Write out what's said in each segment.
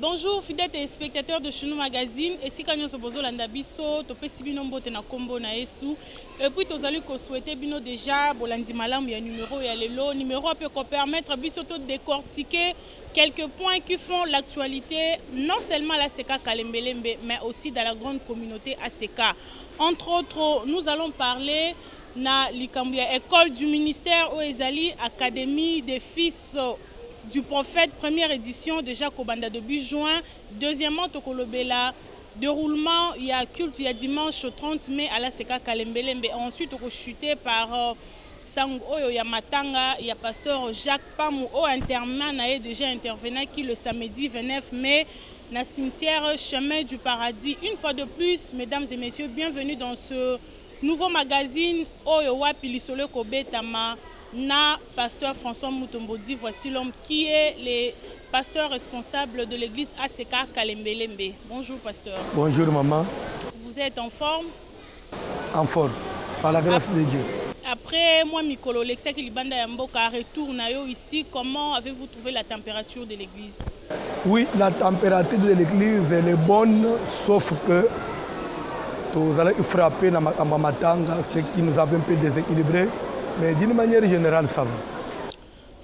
Bonjour fidèles téléspectateurs de Chounou Magazine. Ici quand nous sommes Landabiso, topesi bino mbote na kombo na Yesu. Et puis tous allons souhaiter bino déjà bolandi malam ya numéro ya lelo numéro peut permettre biso de décortiquer quelques points qui font l'actualité non seulement à l'ASECA Kalembelembe mais aussi dans la grande communauté ASECA. Entre autres, nous allons parler na Likambia école du ministère Oezali Académie des fils du prophète, première édition déjà Kobanda début juin. Deuxièmement, Tokolobela, déroulement, il y a culte, il y a dimanche 30 mai à la Seka Kalembelembe. Ensuite, on chuté par Sango, il y a Matanga, il y a pasteur Jacques Pamou, interman, a déjà intervenu qui le samedi 29 mai, dans le cimetière Chemin du Paradis. Une fois de plus, mesdames et messieurs, bienvenue dans ce nouveau magazine Oyowa Pilisole Kobetama. Na pasteur François Moutombodi, voici l'homme qui est le pasteur responsable de l'église ASECA Kalembelembe. Bonjour pasteur. Bonjour maman. Vous êtes en forme? En forme, par la grâce de Dieu. Après moi, Mikolo, l'excès Libanda Yamboka retourne ici, comment avez-vous trouvé la température de l'église? Oui, la température de l'église elle est bonne, sauf que nous allons frapper dans Matanga, ce qui nous avait un peu déséquilibré. Mais d'une manière générale, ça va.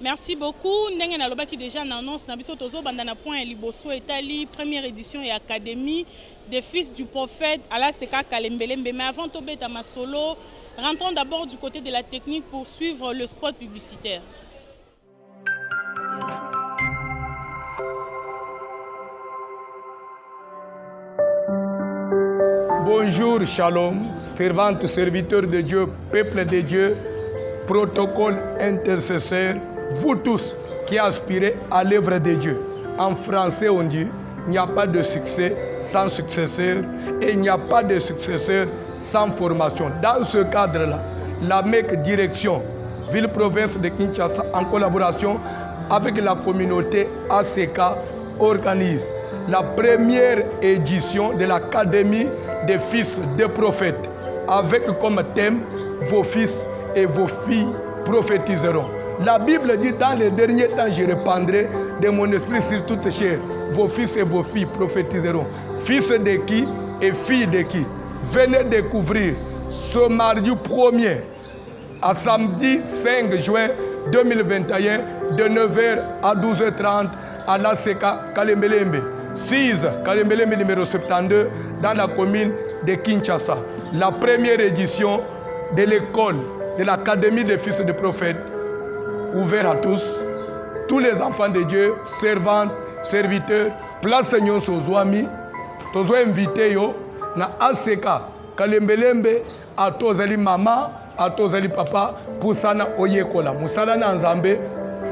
Merci beaucoup. Ndenge na loba qui déjà annonce na biso tozo bandana point liboso etali première édition et académie des fils du prophète à la Seka Kalembelembe. Mais avant tobeta masolo, rentrons d'abord du côté de la technique pour suivre le spot publicitaire. Bonjour, shalom, servantes, serviteurs de Dieu, peuple de Dieu, protocole intercesseur, vous tous qui aspirez à l'œuvre de Dieu. En français, on dit, il n'y a pas de succès sans successeur et il n'y a pas de successeur sans formation. Dans ce cadre-là, la MEC Direction, ville-province de Kinshasa, en collaboration avec la communauté ASECA, organise la première édition de l'Académie des fils des prophètes, avec comme thème vos fils et vos filles prophétiseront. La Bible dit dans les derniers temps, je répandrai de mon esprit sur toute chair. Vos fils et vos filles prophétiseront. Fils de qui et filles de qui? Venez découvrir ce mardi 1er à samedi 5 juin 2021 de 9h à 12h30 à l'ASECA Kalembelembe. 6 Kalembelembe numéro 72 dans la commune de Kinshasa. La première édition de l'école de l'Académie des fils de prophètes, ouvert à tous les enfants de Dieu, servantes, serviteurs, place Seigneur Sozwami, tous invité yo na ASECA Kalembelembe, à tous les maman, à tous les papa, pour sana oyekola, musala na nzambe,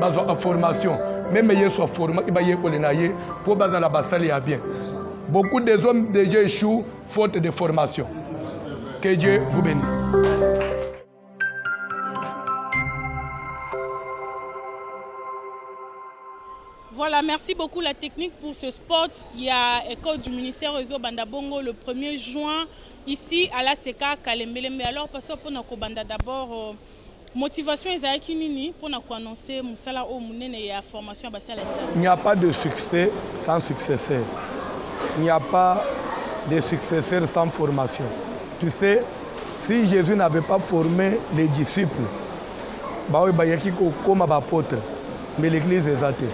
bazo a formation, même yeso a formé, iba yekole na ye, pour baza la basali ya bien. Beaucoup des hommes de Dieu échouent faute de formation. Que Dieu vous bénisse. Voilà, merci beaucoup la technique pour ce spot. Il y a école du ministère Réseau Bandabongo le 1er juin ici à la Seka Kalembelembe. Alors, passons pour nous Banda d'abord. Motivation Ezaki Nini pour nous annoncer Moussala au Mounene et la formation à Bassala. Il n'y a pas de succès sans successeur. Il n'y a pas de successeur sans formation. Tu sais, si Jésus n'avait pas formé les disciples, il y a comme apôtre, mais l'église est athée.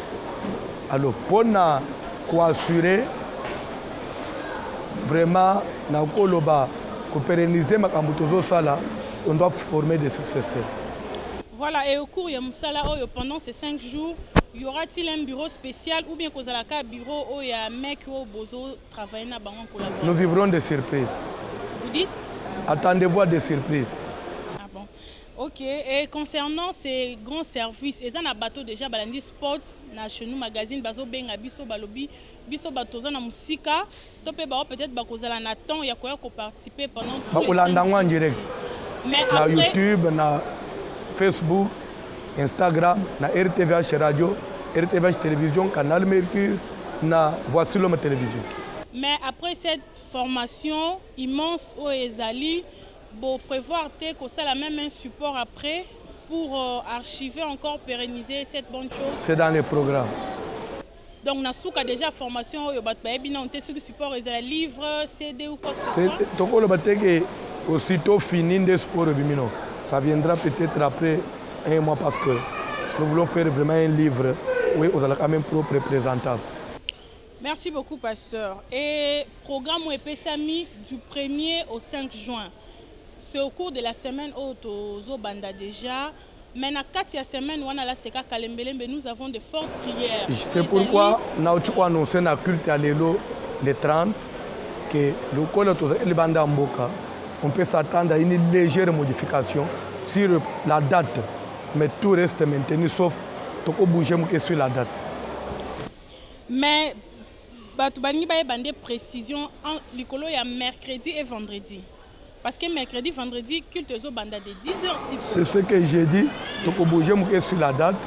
Alors, pour nous assurer vraiment pour pérenniser on doit former des successeurs. Voilà, et au cours de Moussala, pendant ces 5 jours, y aura-t-il un bureau spécial ou bien un bureau où il y a un mec qui travaille dans la collaboration? Nous vivrons des surprises. Vous dites? Attendez-vous à des surprises. Ah bon. Ok, et concernant ces grands services, ils ont un bateau déjà, Balandi Sports, chez nous magazine, Bazo Benga, Biso Balobi, Biso Batoza na Musika, Topé Bao peut-être Bakozala Nathan, il y a quoi pour participer pendant tout le temps. En direct. Mais na après, YouTube, na Facebook, Instagram, na RTVH Radio, RTVH Télévision, Canal Mercure, na Voici l'homme télévision. mais après cette formation immense au Ezali, pour prévoir que ça la même un support après pour archiver encore, pérenniser cette bonne chose. C'est dans les programmes. Donc na souka déjà formation yo bat ba ebina on te sur support les livres, CD ou quoi que ce soit. C'est toko le bateke aussitôt fini de sport bimino. Ça viendra peut-être après un mois parce que nous voulons faire vraiment un livre où vous allez quand même propre et présentable. Merci beaucoup, pasteur. Et programme OEPSAMI du 1er au 5 juin. C'est au cours de la semaine au Banda déjà. Mais dans 4 semaines, nous avons de fortes prières. C'est pourquoi nous avons annoncé dans le culte à l'élo le 30 que le col de Banda Mboka, on peut s'attendre à une légère modification sur la date. Mais tout reste maintenu sauf que bouger sur la date. Mais il y a des précisions entre mercredi et vendredi. Parce que mercredi, vendredi, culte au banda de 10h. C'est ce que j'ai dit. Tu peux bouger sur la date.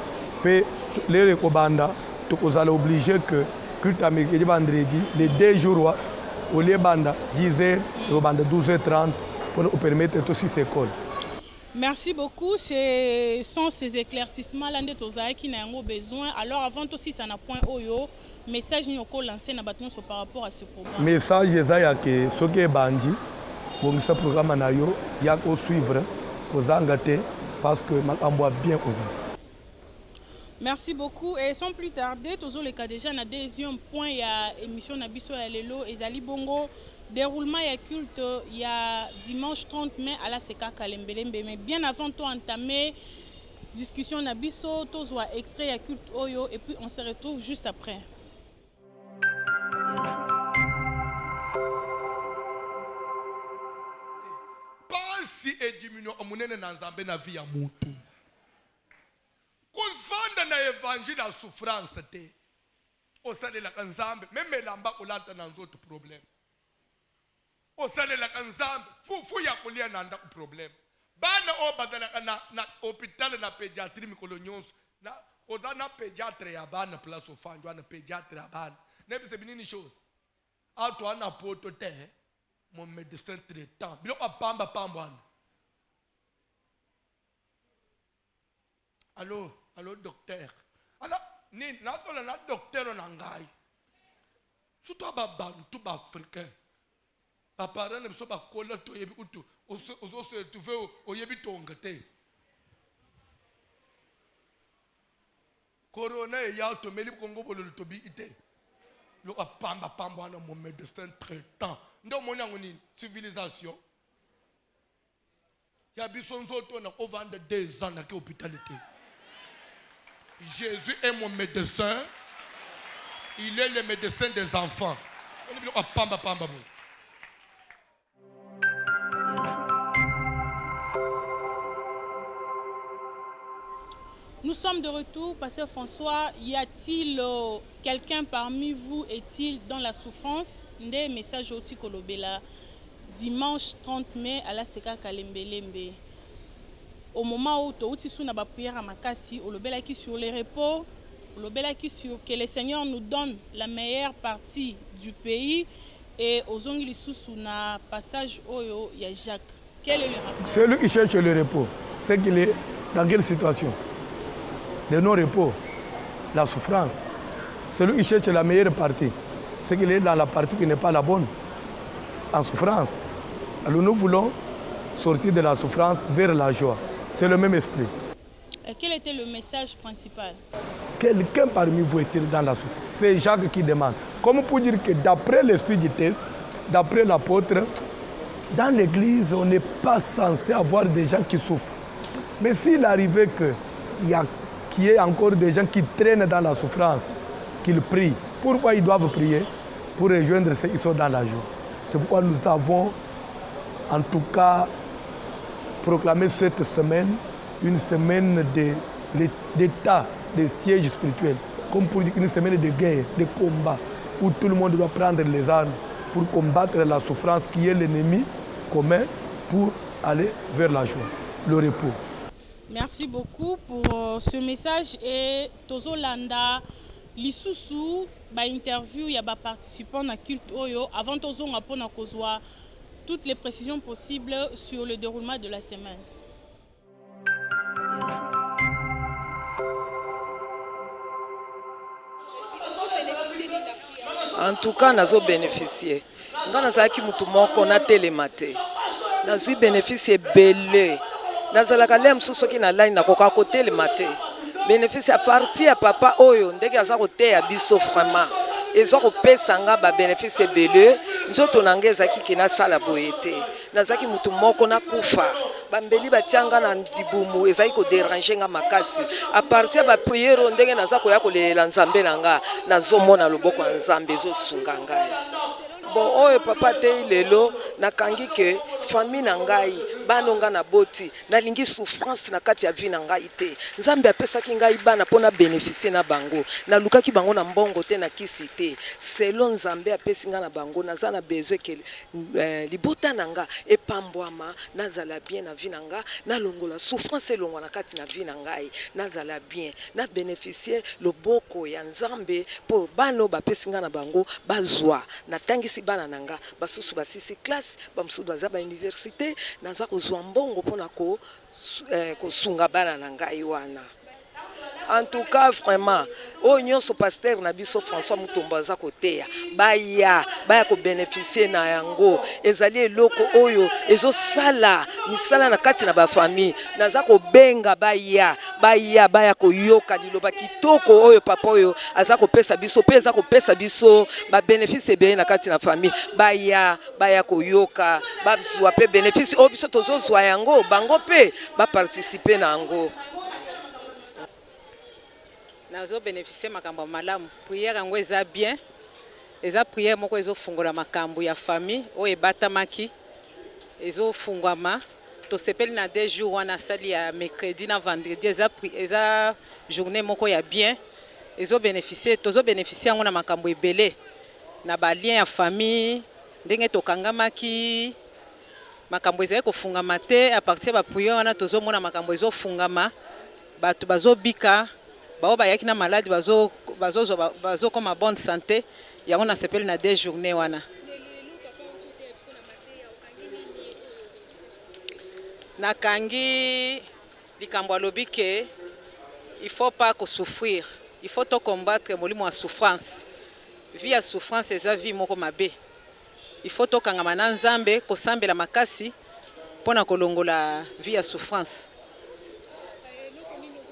Puis les recobanda, tu peux obligé que culte à mercredi, vendredi, les 2 jours, au lieu banda 10h, au banda 12h30, pour nous permettre aussi ces cols. Merci beaucoup. Ce sont ces éclaircissements-là qui ont besoin. Alors avant aussi, ça n'a point oyo. Message nous lancé par rapport à ce programme. Message que ce qui est bandit, pour ce programme nayo, il y a qu'à suivre, aux engagés, parce que on bien aux. Merci beaucoup. Et sans plus tarder, toujours le cas déjà na deuxième point, il y a émission Nabiso et Lelo et Zali Bongo. Déroulement et culte, il y a dimanche 30 mai à la Seka Kalembelembe. Mais bien avant de entamer discussion Nabiso, tous extrait et culte Oyo et puis on se retrouve juste après. Pasi et diminué amunene na nzambe na vie ya mutu. Kulfanda na évangile à souffrance te. Osale la nzambe même lamba kolata na nzoto problème. Osale la nzambe fu ya kulia na nda problème. Bana o badala na hôpital na pédiatrie mikolo nyonso. Na ozana pédiatre ya bana place ofanjwa na pédiatre ya bana. Nebi se binini chose. Auto ana poto te. Mon médecin traitant. Bilo apamba pambwana. Allô docteur. Alors ni na docteur na ngai. Surtout ba bantu ba africain. Ba parents ne so ba kola to yebi utu. Ozo se trouver o yebi tonga te. Corona e ya to meli Congo bolo to bi ite. Lo apamba pambwana mon médecin traitant. Ndo mona ngoni civilisation. Ya bisonzo to na over 2 ans na ke hôpitalité. Jésus est mon médecin. Il est le médecin des enfants. Nous sommes de retour, Pasteur François. Y a-t-il quelqu'un parmi vous, est-il dans la souffrance? Des messages au Tikolobela, dimanche 30 mai à la Seka Kalembelembe. Au moment où tu es na prière à Makasi, au lobela qui sur les repos, au lobela qui sur que le Seigneur nous donne la meilleure partie du pays et aux ongles sous na passage oyo il y a Jacques. Quel est le rapport? Celui qui cherche le repos, c'est qu'il est dans quelle situation? De non-repos, la souffrance. Celui qui cherche la meilleure partie, c'est qu'il est dans la partie qui n'est pas la bonne, en souffrance. Alors nous voulons sortir de la souffrance vers la joie. C'est le même esprit. Et quel était le message principal? Quelqu'un parmi vous est-il dans la souffrance? C'est Jacques qui demande. Comment pour dire que d'après l'esprit du test, d'après l'apôtre, dans l'église, on n'est pas censé avoir des gens qui souffrent. Mais s'il arrivait qu'il y ait encore des gens qui traînent dans la souffrance, qu'ils prient, pourquoi ils doivent prier? Pour rejoindre ceux qui sont dans la joie. C'est pourquoi nous avons, en tout cas, proclamer cette semaine une semaine d'état, de siège spirituel, comme pour dire une semaine de guerre, de combat, où tout le monde doit prendre les armes pour combattre la souffrance qui est l'ennemi commun pour aller vers la joie, le repos. Merci beaucoup pour ce message et Tozolanda Lisusu ba interview ya ba participants na culte oyo avant tozonga pona kozwa toutes les précisions possibles sur le déroulement de la semaine. En tout cas, nazo bénéficier. Nga nazalaki mutu moko na télématé. Nazui bénéficier belé. Nazalaka lem soki na line na koka ko télématé. Bénéficier à partir à papa oyo ndenge aza ko te ya biso vraiment. Ezo ko pesa nga ba bénéficier belé. Nzoto nanga ezaki kina sala boyete. Nazaki mutu moko na kufa. Bambeli batianga na dibumu ezaki ko déranger nga makasi. À partir ba prière ndenge naza ko ya ko lela nzambe nanga nazomona loboko ya nzambe zo sunga ngai. Bon oyo papa te lelo nakangi ke famille na ngai banonga na boti nalingi souffrance na kati ya vie na ngai te. Nzambe apesaki ngai bana pona bénéficier na bango. Na lukaki bango na mbongo te na kisi te. Selon Nzambe apesi nga na bango naza na besoin ke libota nanga epambwama nazala bien na vie na nga na longola souffrance elongwa na kati na vie na ngai nazala bien na bénéficier loboko ya Nzambe po bano bapesi nga na bango bazwa na tangisi bana nanga basusu basisi classe bamusu baza ba université naza kozwa mbongo pona ko sunga bana na ngai wana. En tout cas vraiment oyo so pasteur na biso François Mutombo aza koteya baya ko bénéficier na yango ezali eloko oyo ezo sala misala na kati na ba famille naza ko benga baya ko yoka liloba kitoko oyo papa oyo aza ko pesa biso pe aza ko pesa biso ba bénéfice be na kati na famille baya ko yoka ba zwa pe bénéfice oyo biso tozo zwa yango bango pe ba participer na yango. Nazo bénéficier makambo malamu prière yango eza bien eza prière moko ezo fungola makambo ya famille o ebatamaki ezo fungwama to sepeli na 2 jours wana sali ya mercredi na vendredi eza journée moko ya bien ezo bénéficier tozo bénéficier yango na makambo ebele na ba lien ya famille ndenge tokangamaki makambo ezali kofungama te à partir ba prière wana tozo mona makambo ezo fungama bato bazo bika bao bayaki na malade bazo comme bonne santé yango na sepeli na 2 journées wana. Nakangi likambo alobi ke il faut pas que souffrir, il faut to combattre molimo ya souffrance. Vie ya souffrance eza vie moko mabe. Il faut to kangama na Nzambe ko sambela makasi pona kolongola vie ya souffrance.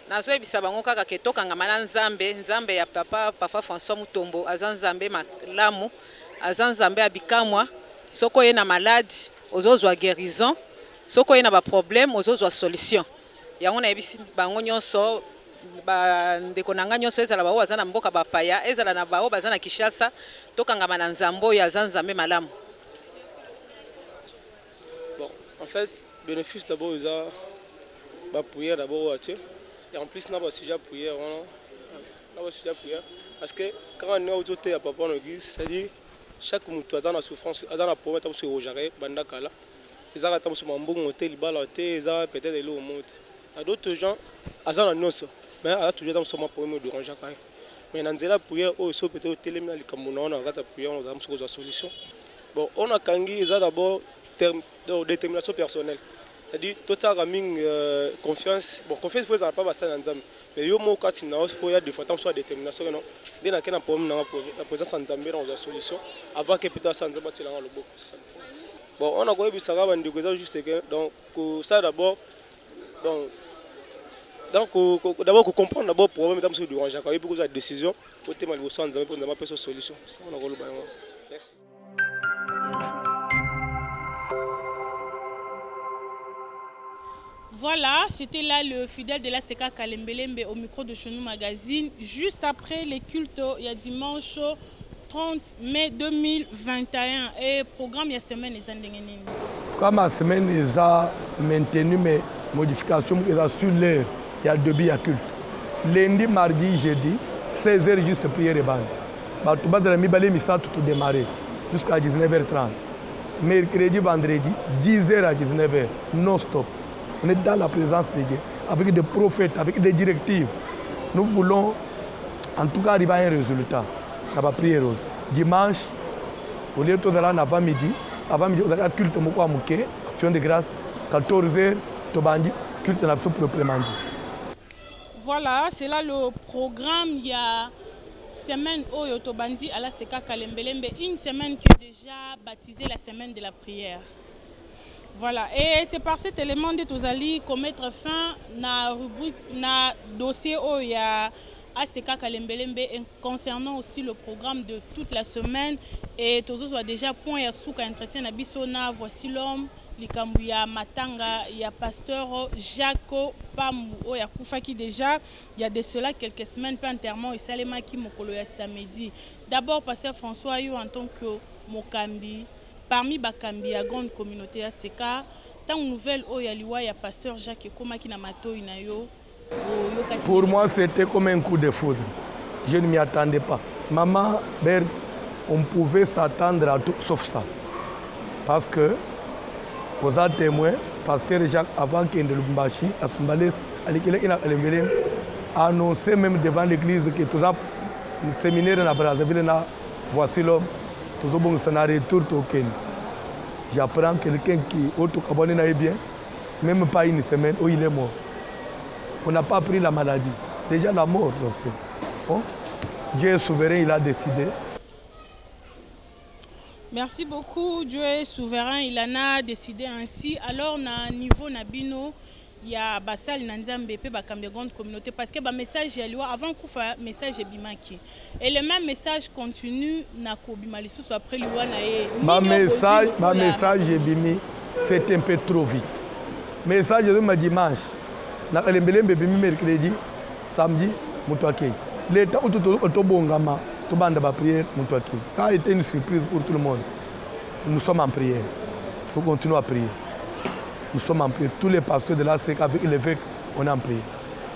Nazo ebisa bango kaka ke tokangama na Nzambe ya papa François Mutombo aza Nzambe malamu aza Nzambe abikamwa soko ye na malade ozozwa guérison soko ye na ba problème ozozwa solution yango na ebisi bango nyonso ba ndeko nanga nyonso ezala bao aza na mboka bapaya ezala na bao baza na Kinshasa tokangama na Nzambo ya aza Nzambe malamu. Bon, en fait, bénéfice d'abord eza ba prière d'abord tu. Et en plus, on a un sujet à prière. Parce que quand on est autour à papa en église, c'est-à-dire chaque mouton a une souffrance, a un problème de rojaré, bandakala. Ils ont un mambo monté, ils ont peut-être de l'eau monte. Il y a d'autres gens, ils ont un noce, mais ils ont toujours un problème de ronger. Mais dans la prière, ils sont peut-être télémina les Camerounais, on a la prière, on a une solution. Bon, on a kangi, ils ont d'abord détermination personnelle. C'est-à-dire, tout ça a confiance. Bon, confiance, il faut pas passer dans Nzambe. Mais il faut y avoir des fois de détermination. Dès qu'il y a un problème, la présence de Nzambe dans la solution, avant que peut-être ça Nzambe soit dans le bon. Bon, on a quand même ça va juste que donc ça d'abord d'abord comprendre d'abord le problème dans ce du ranger. Quand il y a beaucoup de décisions, pour témoigner de Nzambe pour Nzambe faire solution. Ça on a quand même. Merci. Voilà, c'était là le fidèle de la Seka Kalembelembe au micro de Chenou Magazine. Juste après les cultes, il y a dimanche 30 mai 2021. Et programme, il y a semaine et Zandengeni. Comme la semaine, ils ont maintenu mes modifications sur l'heure. Il y a 2 billes à culte. Lundi, mardi, jeudi, 16h juste prière et bande. Tout le monde tout démarrer jusqu'à 19h30. Mercredi, vendredi, 10h à 19h, non-stop. On est dans la présence de Dieu, avec des prophètes, avec des directives. Nous voulons en tout cas arriver à un résultat. Dans la prière. Dimanche, au lieu de avant-midi, on a culte à Mouké, action de grâce, 14h, culte à proprement dit. Voilà, c'est là le programme. Il y a semaine Oyo Tobandi à la Seka Kalembelembe, une semaine qui est déjà baptisée la semaine de la prière. Voilà, et c'est par cet élément de Tozali qu'on mettre fin à rubrique, na dossier Oya ACK Kalembelembe concernant aussi le programme de toute la semaine. Et Tozo a déjà point à souka entretien à Bissona, voici l'homme, Likambuya Matanga, il y a pasteur Jaco Pambu, Oya Koufaki déjà, il y a de cela quelques semaines, pas enterrement, et Salema qui mokolo ya samedi. D'abord, pasteur François Yo en tant que Mokambi. Parmi Bakambi, la grande communauté ACK, tant nouvelle il y a pasteur Jacques Ekoma qui n'a mato inayo. Pour moi, c'était comme un coup de foudre. Je ne m'y attendais pas. Maman, Berthe, on pouvait s'attendre à tout sauf ça. Parce que, vous êtes témoin, pasteur Jacques, avant qu'il ne l'umbachi, à Soumbalès, a annoncé même devant l'église que tout ça, le séminaire à Brazzaville, voici l'homme. Toujours bon, ça n'a retour au Kenya. J'apprends quelqu'un qui, autre abonné bien, même pas une semaine, où il est mort. On n'a pas pris la maladie. Déjà la mort, aussi. Bon? Dieu est souverain, il a décidé. Merci beaucoup. Dieu est souverain, il en a décidé ainsi. Alors, à niveau Nabino, il y a Bassal Nanzambe et Bakambi grande communauté parce que le message est avant Koufa message est bimaki et le même message continue na Kobimalisu après Liwana et ma message est bimi c'est un peu trop vite. Message de ma dimanche na Kalembelembe bimi mercredi samedi mutwake l'état où tout bongama tout bande ba prière mutwake. Ça a été une surprise pour tout le monde. Nous sommes en prière. Nous continuons à prier. Nous sommes en prière. Tous les pasteurs de la SEC avec l'évêque, on est en prière.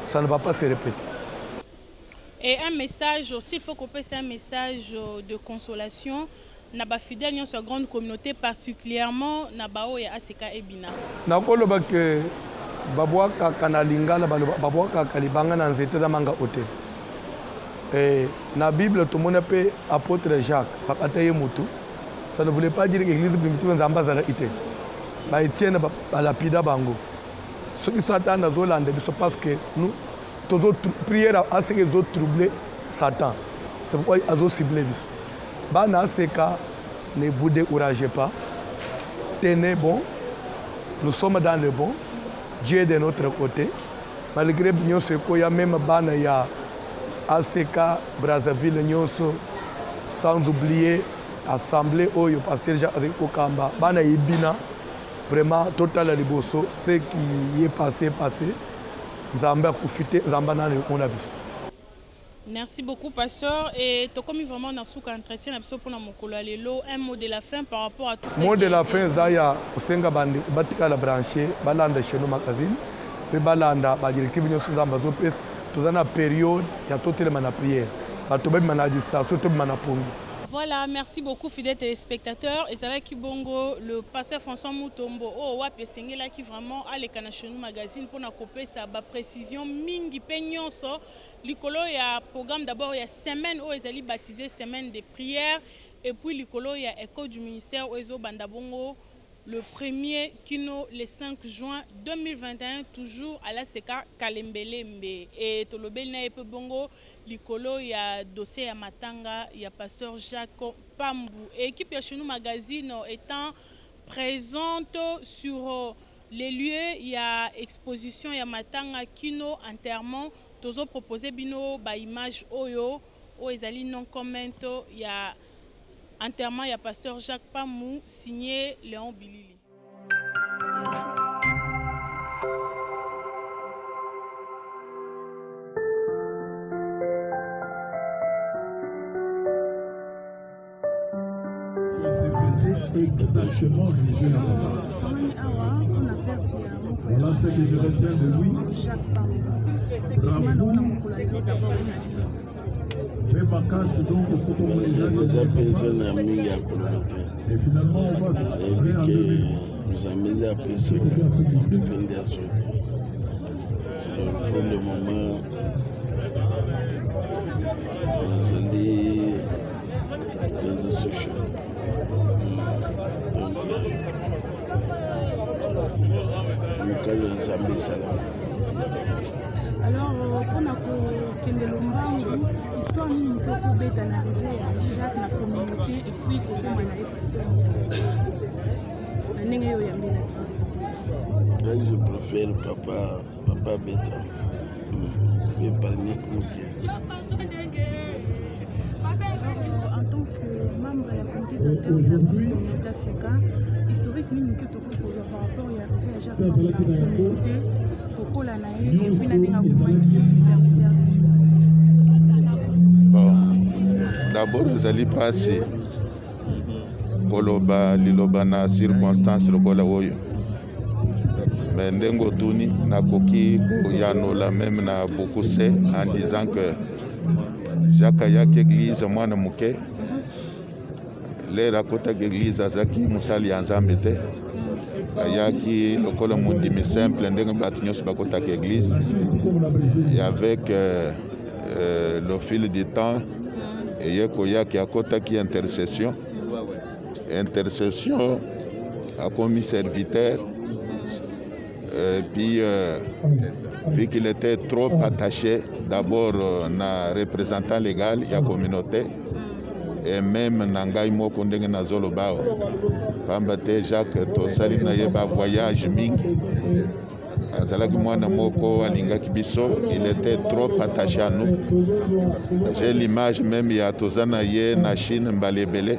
Ça ne va pas se répéter. Et un message aussi, il faut qu'on passe un message de consolation. Naba fidèle dans sa grande communauté, particulièrement Nabao et ACK Ebina. Nakoloba que babwaka kanalinga na babwaka kalibanga na nzete da manga hotel. Et na Bible tout le monde peut apôtre Jacques, bakataye mutu. Ça ne voulait pas dire que l'église primitive nzamba zala ité. Ba Etienne ba lapida bango. Ce qui Satan a zolande biso parce que nous tous autres prières à ce que les autres troubler Satan. C'est pourquoi ils ont ciblé biso. Ba na ce cas ne vous découragez pas. Tenez bon. Nous sommes dans le bon. Dieu est de notre côté. Malgré nous ce qu'il y a même bana ya ACK Brazzaville nyonso sans oublier assemblée oyo pasteur Jacques Okamba bana ibina. Vraiment, total à liboso, ce qui est passé. Nzamba profité, Nzamba n'a on a vu. Merci beaucoup, pasteur. Et tu comme vraiment dans ce entretien, pour un mot de la fin par rapport à tout ça. Mot de la fin, Zaya, Osenga Bandi, Batika la branché, Balanda chez nos magazines, puis Balanda, la directive de Nzamba Zopes, tout en période, il y a tout le monde à prière. Batobé Manadissa, surtout Manapongi. Voilà, merci beaucoup fidèles téléspectateurs. Et c'est là qui bongo le pasteur François Moutombo oh wapi sengela qui vraiment à l'Ekanachenou magazine pour na couper sa précision mingi penyonso likolo ya programme d'abord il y a semaine où ils allaient baptiser semaine de prière et puis likolo il y a école du ministère où ils ont bandabongo le 1er kino le 5 juin 2021 toujours à la CK Kalembelembe et Tolobel na epe bongo likolo il y a dossier à Matanga il y a pasteur Jacques Pambu et équipe ya Chenou magazine étant présente sur les lieux il y a exposition il y a Matanga kino enterrement tozo proposer bino ba image oyo o ezali non commento il y a enterrement, il y a pasteur Jacques Pamou, signé Léon Bilili. Exactement visuel. Voilà ce que je retiens de lui. Bravo. Déjà personne n'a mis à Kolobate. Et finalement, on va nous amener à plus ce qu'on peut prendre à soi. Pour le moment, nous allons les associations. Donc, kali ya Nzambe esalama. Alors, on a kokende lombangu histoire nini moto okobeta na arrivé ya Jacques na communauté et puis kokoma na ye pasteur na ndenge oyo oyambelaki. Je préfère papa beta. Épargner Mouké. En tant que membre de la communauté directeur de la communauté ACK, historique nini que tu proposes par rapport à arrivé à Jacques dans la communauté Kokola Nae et puis Nadenga Koumanki, serviteur de Dieu. Bon, d'abord, vous allez passer Koloba, Liloba na circonstance lokola oyo. Mais ndengo tuni na koki yanola même na beaucoup c'est en disant que Jacques Ayak église mwana muke lera kota église azaki musali ya Nzambe te ayaki lokola mundimi simple ndenge batu nyonso bakota église et avec le fil du temps et koyaki akota ki intercession a commis serviteur. Et puis, vu qu'il était trop attaché d'abord na représentant légal de la communauté et même Nangai Moko ndenge na zolo bao pambate Jacques tosali na yeba voyage mingi azalaki mwana moko alingaki biso, il était trop attaché à nous. J'ai l'image même ya tozana ye na Chine mbalebele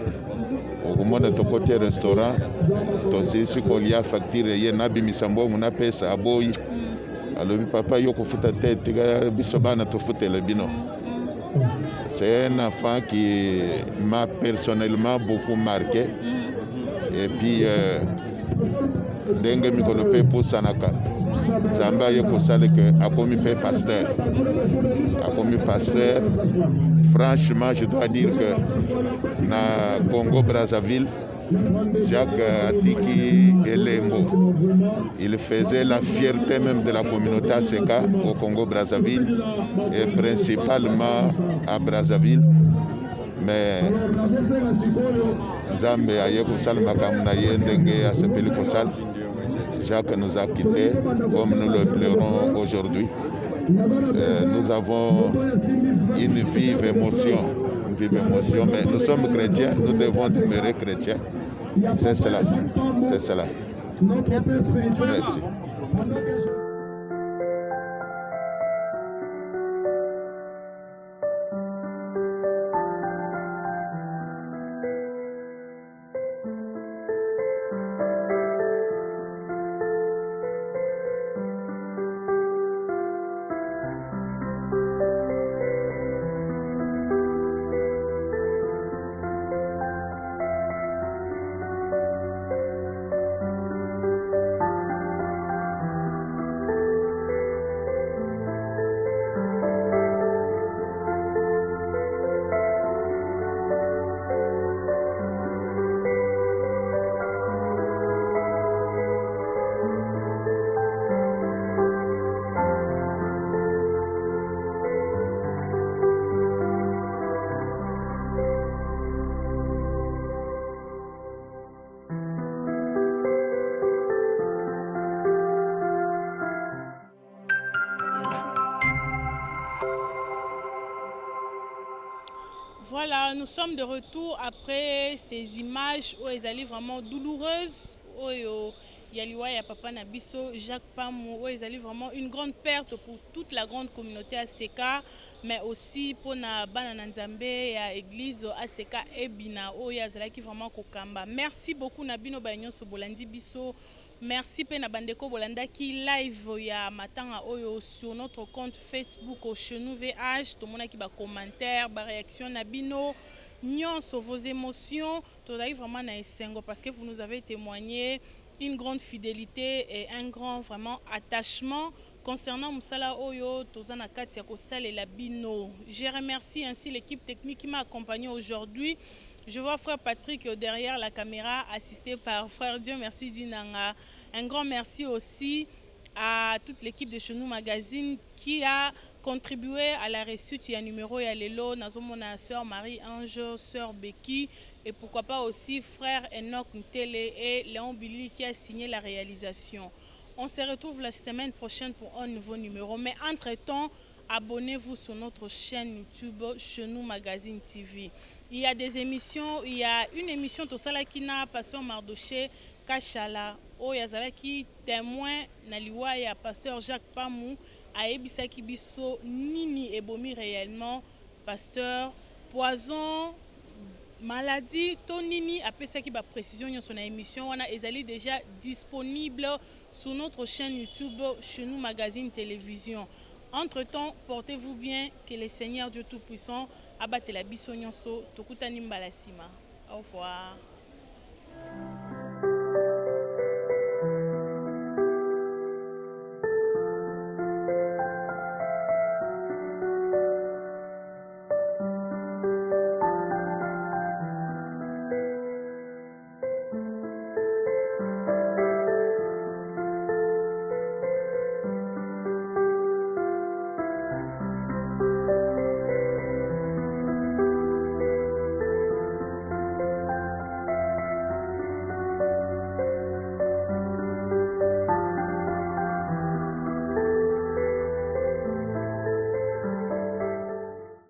okomona tokote restaurant tosisi kolia facture ye nabimisa mbongo na pesa aboyi alobi papa yo kofuta te tika biso bana tofutela bino. C'est un enfant qui m'a personnellement beaucoup marqué et puis ndenge mikolo pe posanaka Zamba ye kosale que akomi pe pasteur. Franchement, je dois dire que na Congo Brazzaville, Jacques Atiki Elengo, il faisait la fierté même de la communauté ACK au Congo Brazzaville et principalement à Brazzaville. Mais Zambé aye kosala makambo na ye ndenge asepeli kosala. Jacques nous a quittés comme nous le pleurons aujourd'hui. Nous avons une vive émotion, mais nous sommes chrétiens, nous devons demeurer chrétiens. C'est cela. Merci. Voilà, nous sommes de retour après ces images où elles allaient vraiment douloureuses. Yaliwa ya Papa Nabiso, Jacques Pamou, où elles allaient vraiment une grande perte pour toute la grande communauté ACK, mais aussi pour na Bana Nzambe et l'église ACK et Bina, où il y a vraiment kokamba. Merci beaucoup Nabino Bagnon Sobolandi Biso. Merci Pena Bandeko Bolanda qui live ya matanga oyo sur notre compte Facebook au Chenou VH. Tout le monde qui va commentaire, ba réaction Nabino, sur vos émotions. Tout vraiment na esengo parce que vous nous avez témoigné une grande fidélité et un grand vraiment attachement concernant Moussala Oyo, Tozana Katia Kosal et Labino. Je remercie ainsi l'équipe technique qui m'a accompagné aujourd'hui. Je vois frère Patrick derrière la caméra, assisté par frère Dieu Merci Dinanga. Un grand merci aussi à toute l'équipe de Chenou Magazine qui a contribué à la réussite. Il y a un numéro, il y a Lélo, Nazomona, sœur Marie-Ange, sœur Becky, et pourquoi pas aussi frère Enoch Ntele et Léon Billy qui a signé la réalisation. On se retrouve la semaine prochaine pour un nouveau numéro. Mais entre-temps, abonnez-vous sur notre chaîne YouTube Chenou Magazine TV. Il y a des émissions, il y a une émission Tosalakina, Pasteur Mardoché, Kachala, Oyazalaki, témoin Naliwaya, Pasteur Jacques Pamou, Aebisaki Bisso, Nini Ebomi réellement, Pasteur Poison, Maladie, Tonini, Apesaki ba précision sur l'émission, on a ezali déjà disponible sur notre chaîne YouTube Chenou Magazine Télévision. Entre-temps, portez-vous bien, que le Seigneur Dieu Tout-Puissant abatte la biso nyonso, tokutani mbala sima. Au revoir.